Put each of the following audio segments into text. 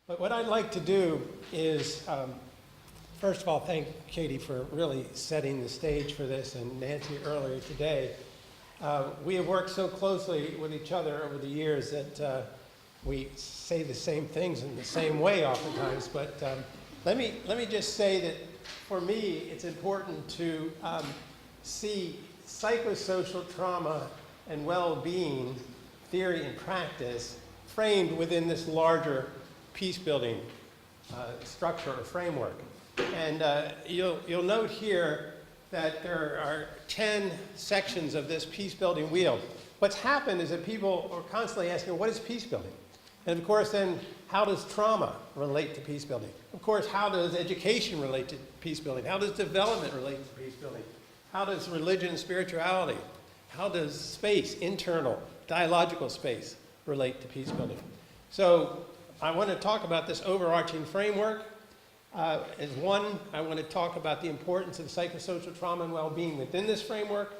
But what I'd like to do is, first of all, thank Katie for really setting the stage for this, and Nancy earlier today. We have worked so closely with each other over the years that we say the same things in the same way oftentimes. But let me just say that for me, it's important to see psychosocial trauma and well-being theory and practice framed within this larger peace-building structure or framework. And you'll note here that there are 10 sections of this peace-building wheel. What's happened is that people are constantly asking, what is peace-building? And of course, then, how does trauma relate to peace-building? Of course, how does education relate to peace-building? How does development relate to peace-building? How does religion and spirituality? How does space, internal, dialogical space, relate to peace-building? So I want to talk about this overarching framework. As one, I want to talk about the importance of psychosocial trauma and well-being within this framework.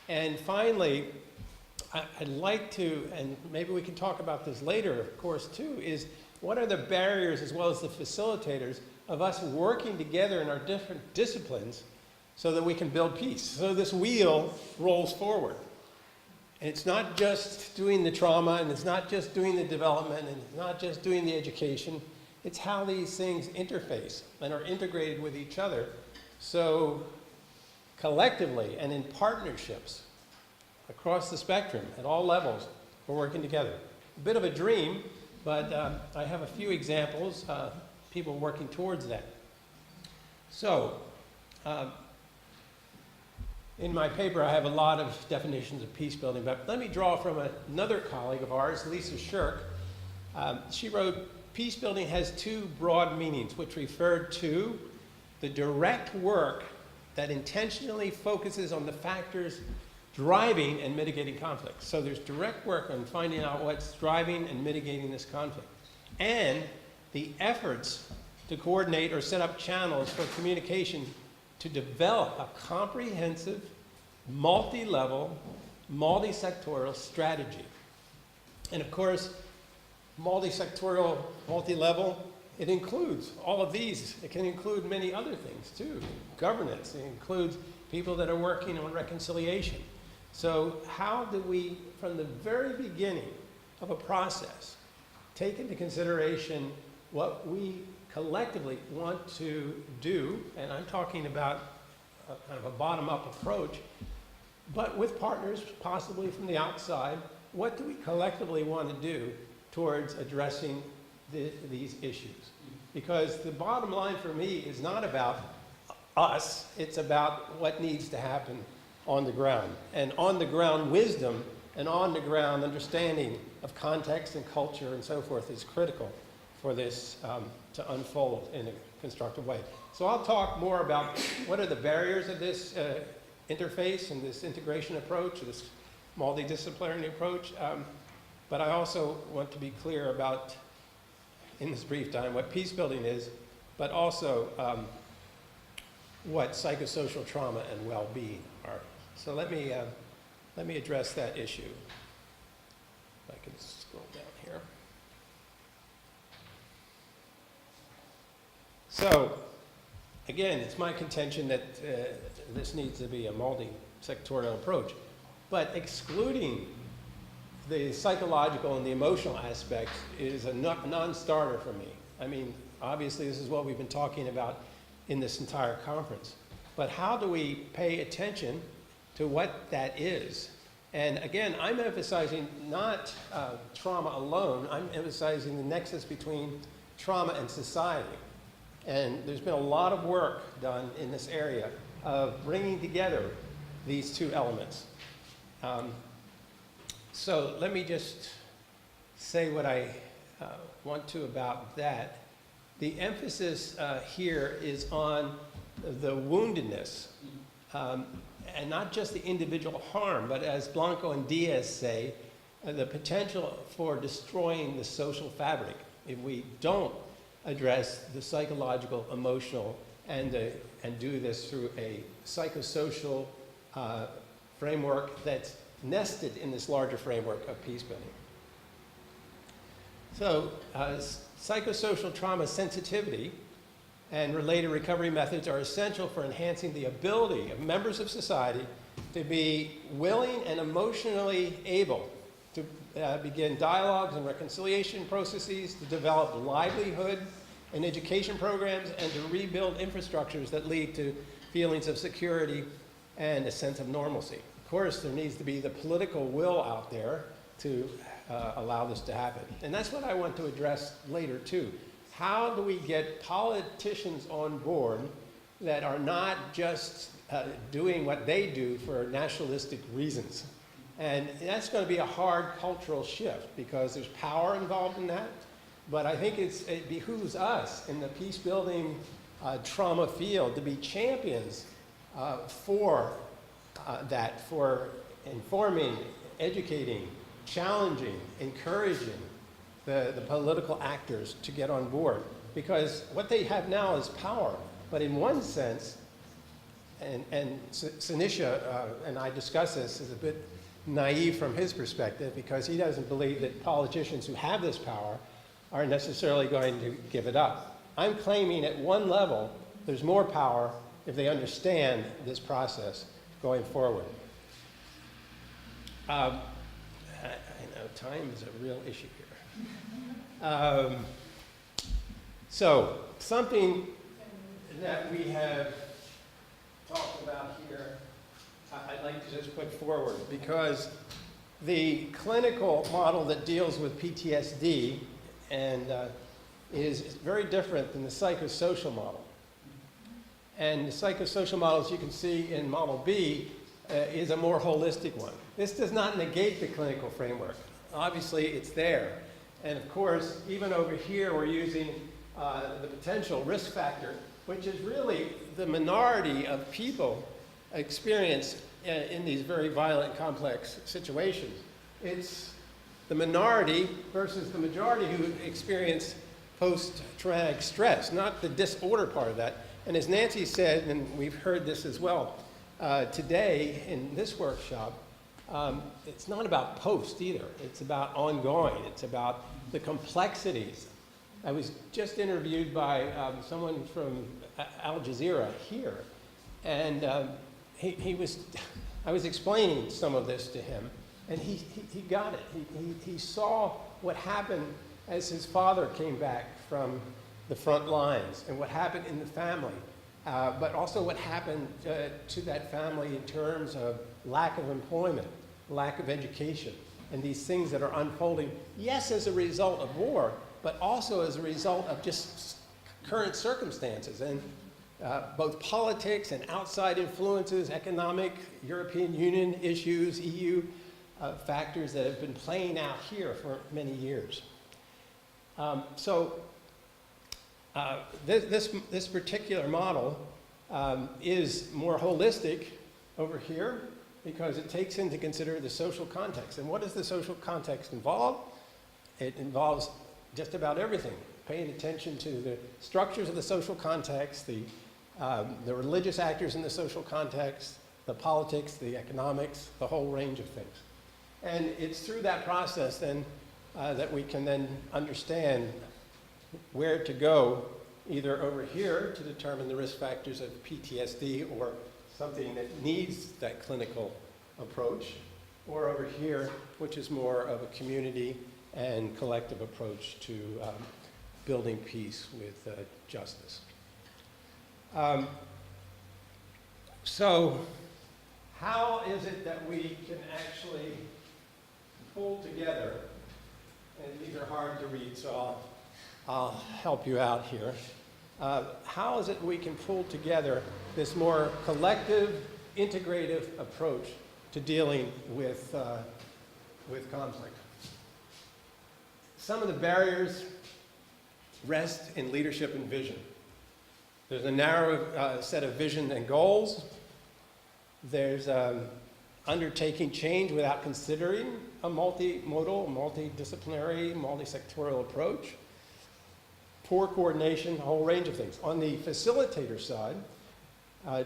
And finally, I'd like to, and maybe we can talk about this later, of course, too, is what are the barriers as well as the facilitators of us working together in our different disciplines so that we can build peace, so this wheel rolls forward. And it's not just doing the trauma, and it's not just doing the development, and it's not just doing the education. It's how these things interface and are integrated with each other. So collectively and in partnerships across the spectrum at all levels, we're working together. A bit of a dream, but I have a few examples, people working towards that. So, in my paper, I have a lot of definitions of peace building, but let me draw from another colleague of ours, Lisa Shirk. She wrote, peace building has two broad meanings, which refer to the direct work that intentionally focuses on the factors driving and mitigating conflict. So there's direct work on finding out what's driving and mitigating this conflict. And the efforts to coordinate or set up channels for communication to develop a comprehensive, multi-level, multi-sectorial strategy. And of course, multi-sectorial, multi-level, it includes all of these. It can include many other things too. Governance, it includes people that are working on reconciliation. So how do we, from the very beginning of a process, take into consideration what we collectively want to do, and I'm talking about kind of a bottom-up approach, but with partners possibly from the outside, what do we collectively want to do towards addressing these issues? Because the bottom line for me is not about us, it's about what needs to happen on the ground. And on the ground wisdom and on the ground understanding of context and culture and so forth is critical for this to unfold in a constructive way. So I'll talk more about what are the barriers of this interface and this integration approach, this multidisciplinary approach. But I also want to be clear about, in this brief time, what peace building is, but also what psychosocial trauma and well-being are. So let me address that issue. If I can scroll down here. So, again, it's my contention that this needs to be a multi-sectorial approach, but excluding the psychological and the emotional aspects is a non-starter for me. I mean, obviously this is what we've been talking about in this entire conference. But how do we pay attention to what that is? And again, I'm emphasizing not trauma alone, I'm emphasizing the nexus between trauma and society. And there's been a lot of work done in this area of bringing together these two elements. So let me just say what I want to about that. The emphasis here is on the woundedness, and not just the individual harm, but as Blanco and Diaz say, the potential for destroying the social fabric if we don't address the psychological, emotional, and do this through a psychosocial framework that's nested in this larger framework of peace building. So, psychosocial trauma sensitivity and related recovery methods are essential for enhancing the ability of members of society to be willing and emotionally able to begin dialogues and reconciliation processes, to develop livelihood and education programs, and to rebuild infrastructures that lead to feelings of security and a sense of normalcy. Of course, there needs to be the political will out there to allow this to happen. And that's what I want to address later too. How do we get politicians on board that are not just doing what they do for nationalistic reasons? And that's going to be a hard cultural shift because there's power involved in that. But I think it behooves us in the peace building trauma field to be champions for that, for informing, educating, challenging, encouraging the political actors to get on board. Because what they have now is power. But in one sense, and Sinisha and I discuss this, is a bit naive from his perspective because he doesn't believe that politicians who have this power are necessarily going to give it up. I'm claiming at one level there's more power if they understand this process going forward. I know time is a real issue here. So something that we have talked about here, I'd like to just put forward, because the clinical model that deals with PTSD and is very different than the psychosocial model. And the psychosocial model, as you can see in Model B, is a more holistic one. This does not negate the clinical framework. Obviously, it's there. And of course, even over here, we're using the potential risk factor, which is really the minority of people experience in these very violent, complex situations. It's the minority versus the majority who experience post-traumatic stress, not the disorder part of that. And as Nancy said, and we've heard this as well today in this workshop, it's not about post either. It's about ongoing. It's about the complexities. I was just interviewed by someone from Al Jazeera here, and I was explaining some of this to him, and he got it. He saw what happened as his father came back from the front lines and what happened in the family, but also what happened to that family in terms of lack of employment, lack of education, and these things that are unfolding, yes, as a result of war, but also as a result of just current circumstances and both politics and outside influences, economic, European Union issues, EU factors that have been playing out here for many years. This particular model is more holistic over here because it takes into consider the social context. And what does the social context involve? It involves just about everything, paying attention to the structures of the social context, the religious actors in the social context, the politics, the economics, the whole range of things. And it's through that process then that we can then understand where to go, either over here to determine the risk factors of PTSD or something that needs that clinical approach, or over here, which is more of a community and collective approach to building peace with justice. So how is it that we can actually pull together, and these are hard to read, so I'll help you out here. How is it we can pull together this more collective, integrative approach to dealing with conflict? Some of the barriers rest in leadership and vision. There's a narrow set of vision and goals. There's undertaking change without considering a multimodal, multidisciplinary, multi-sectorial approach. Poor coordination, a whole range of things. On the facilitator side,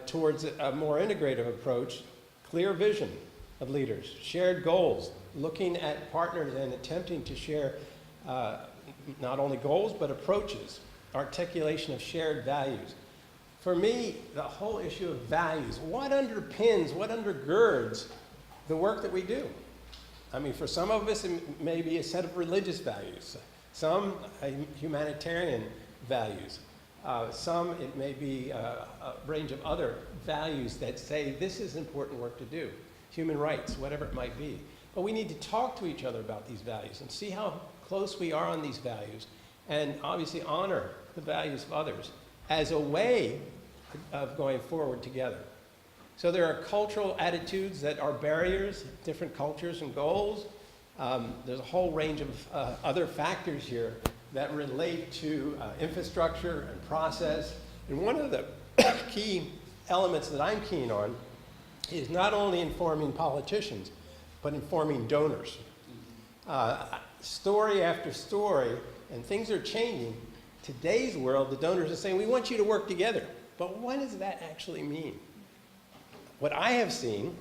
towards a more integrative approach, clear vision of leaders, shared goals, looking at partners and attempting to share not only goals, but approaches, articulation of shared values. For me, the whole issue of values, what underpins, what undergirds the work that we do? I mean, for some of us, it may be a set of religious values. Some, humanitarian values. Some, it may be a range of other values that say this is important work to do. Human rights, whatever it might be. But we need to talk to each other about these values and see how close we are on these values, and obviously honor the values of others as a way of going forward together. So there are cultural attitudes that are barriers, different cultures and goals. There's a whole range of other factors here that relate to infrastructure and process. And one of the key elements that I'm keen on is not only informing politicians, but informing donors. Story after story, and things are changing. Today's world, the donors are saying, we want you to work together. But what does that actually mean? What I have seen,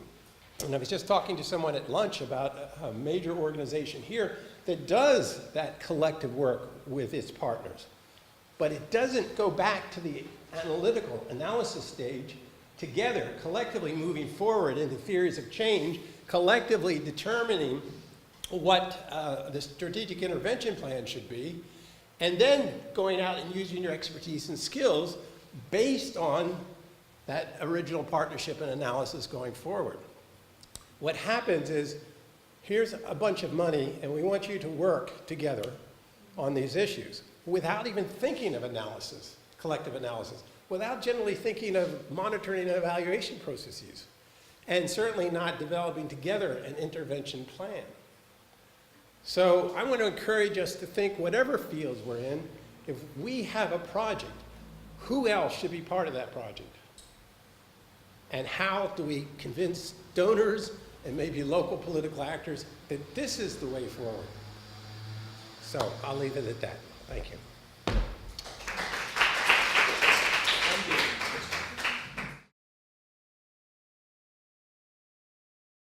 and I was just talking to someone at lunch about a major organization here that does that collective work with its partners, but it doesn't go back to the analytical analysis stage together, collectively moving forward into theories of change, collectively determining what the strategic intervention plan should be, and then going out and using your expertise and skills based on that original partnership and analysis going forward. What happens is, here's a bunch of money and we want you to work together on these issues without even thinking of analysis, collective analysis, without generally thinking of monitoring and evaluation processes, and certainly not developing together an intervention plan. So I want to encourage us to think, whatever fields we're in, if we have a project, who else should be part of that project? And how do we convince donors and maybe local political actors that this is the way forward? So I'll leave it at that. Thank you.